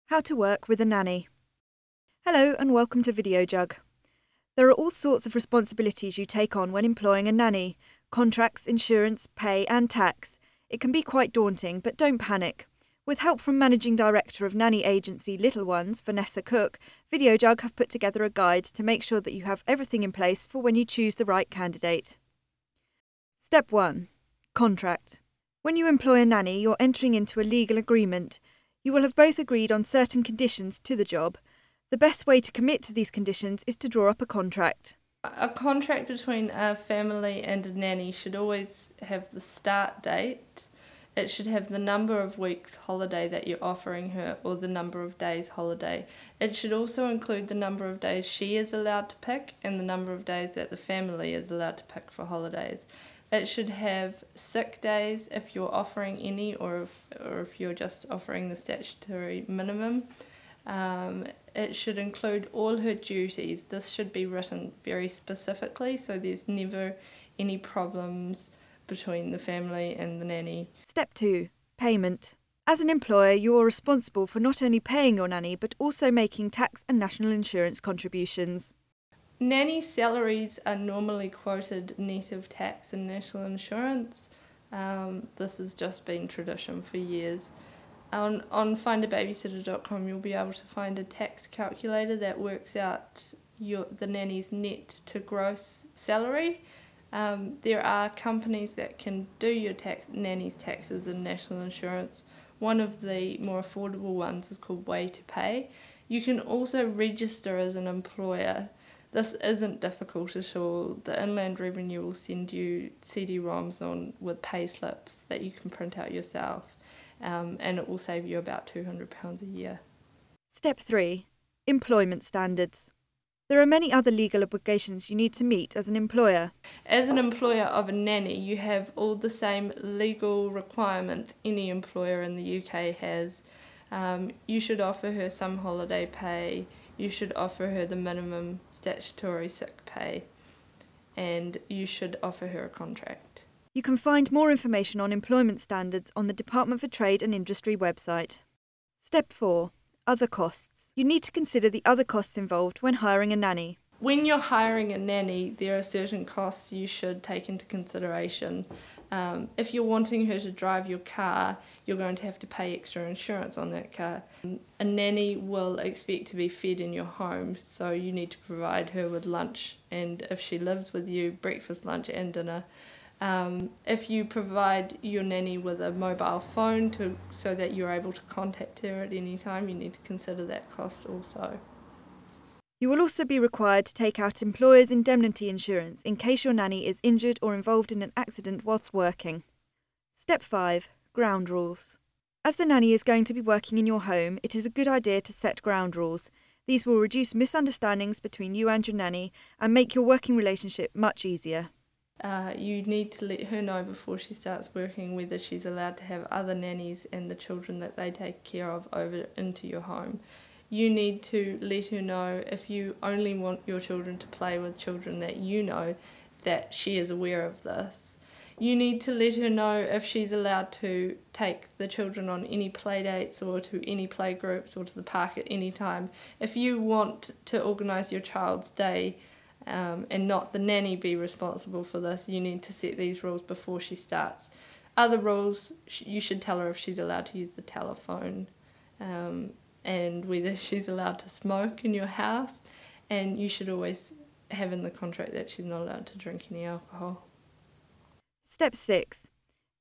How to work with a nanny. Hello and welcome to Videojug. There are all sorts of responsibilities you take on when employing a nanny: contracts, insurance, pay and tax. It can be quite daunting, but don't panic. With help from Managing Director of nanny agency Little Ones, Vanessa Cook, Videojug have put together a guide to make sure that you have everything in place for when you choose the right candidate. Step 1. Contract. When you employ a nanny, you're entering into a legal agreement. You will have both agreed on certain conditions to the job. The best way to commit to these conditions is to draw up a contract. A contract between a family and a nanny should always have the start date. It should have the number of weeks holiday that you're offering her, or the number of days holiday. It should also include the number of days she is allowed to pick and the number of days that the family is allowed to pick for holidays. It should have sick days if you're offering any, or if you're just offering the statutory minimum. It should include all her duties. This should be written very specifically so there's never any problems between the family and the nanny. Step 2. Payment. As an employer, you are responsible for not only paying your nanny but also making tax and national insurance contributions. Nanny salaries are normally quoted net of tax and national insurance. This has just been tradition for years. On findababysitter.com you'll be able to find a tax calculator that works out the nanny's net to gross salary. There are companies that can do your nanny's taxes and national insurance. One of the more affordable ones is called Way to Pay. You can also register as an employer. This isn't difficult at all. The Inland Revenue will send you CD-ROMs with pay slips that you can print out yourself, and it will save you about £200 a year. Step 3. Employment standards. There are many other legal obligations you need to meet as an employer. As an employer of a nanny, you have all the same legal requirements any employer in the UK has. You should offer her some holiday pay. You should offer her the minimum statutory sick pay, and you should offer her a contract. You can find more information on employment standards on the Department for Trade and Industry website. Step 4. Other costs. You need to consider the other costs involved when hiring a nanny. When you're hiring a nanny, there are certain costs you should take into consideration. If you're wanting her to drive your car, you're going to have to pay extra insurance on that car. A nanny will expect to be fed in your home, so you need to provide her with lunch, and if she lives with you, breakfast, lunch and dinner. If you provide your nanny with a mobile phone so that you're able to contact her at any time, you need to consider that cost also. You will also be required to take out employer's indemnity insurance in case your nanny is injured or involved in an accident whilst working. Step 5. Ground rules. As the nanny is going to be working in your home, it is a good idea to set ground rules. These will reduce misunderstandings between you and your nanny and make your working relationship much easier. You need to let her know before she starts working whether she's allowed to have other nannies and the children that they take care of over into your home. You need to let her know if you only want your children to play with children that you know, that she is aware of this. You need to let her know if she's allowed to take the children on any play dates or to any play groups or to the park at any time. If you want to organise your child's day and not the nanny be responsible for this, you need to set these rules before she starts. Other rules, you should tell her if she's allowed to use the telephone, and whether she's allowed to smoke in your house, and you should always have in the contract that she's not allowed to drink any alcohol. Step 6.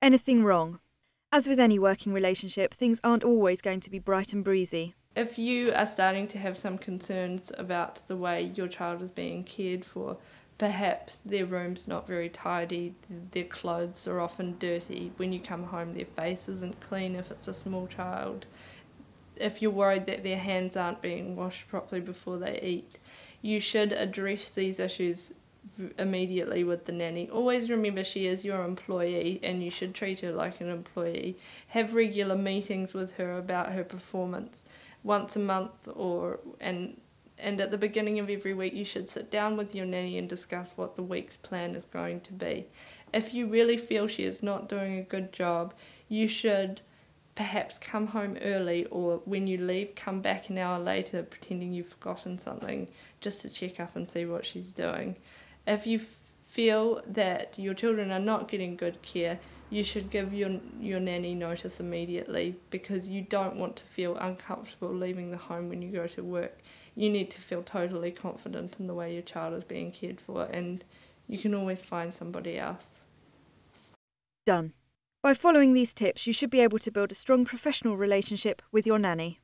Anything wrong. As with any working relationship, things aren't always going to be bright and breezy. If you are starting to have some concerns about the way your child is being cared for, perhaps their room's not very tidy, their clothes are often dirty, when you come home their face isn't clean if it's a small child, if you're worried that their hands aren't being washed properly before they eat, you should address these issues immediately with the nanny. Always remember she is your employee and you should treat her like an employee. Have regular meetings with her about her performance once a month, and at the beginning of every week you should sit down with your nanny and discuss what the week's plan is going to be. If you really feel she is not doing a good job, you should perhaps come home early, or when you leave, come back an hour later pretending you've forgotten something, just to check up and see what she's doing. If you feel that your children are not getting good care, you should give your nanny notice immediately, because you don't want to feel uncomfortable leaving the home when you go to work. You need to feel totally confident in the way your child is being cared for, and you can always find somebody else. Done. By following these tips, you should be able to build a strong professional relationship with your nanny.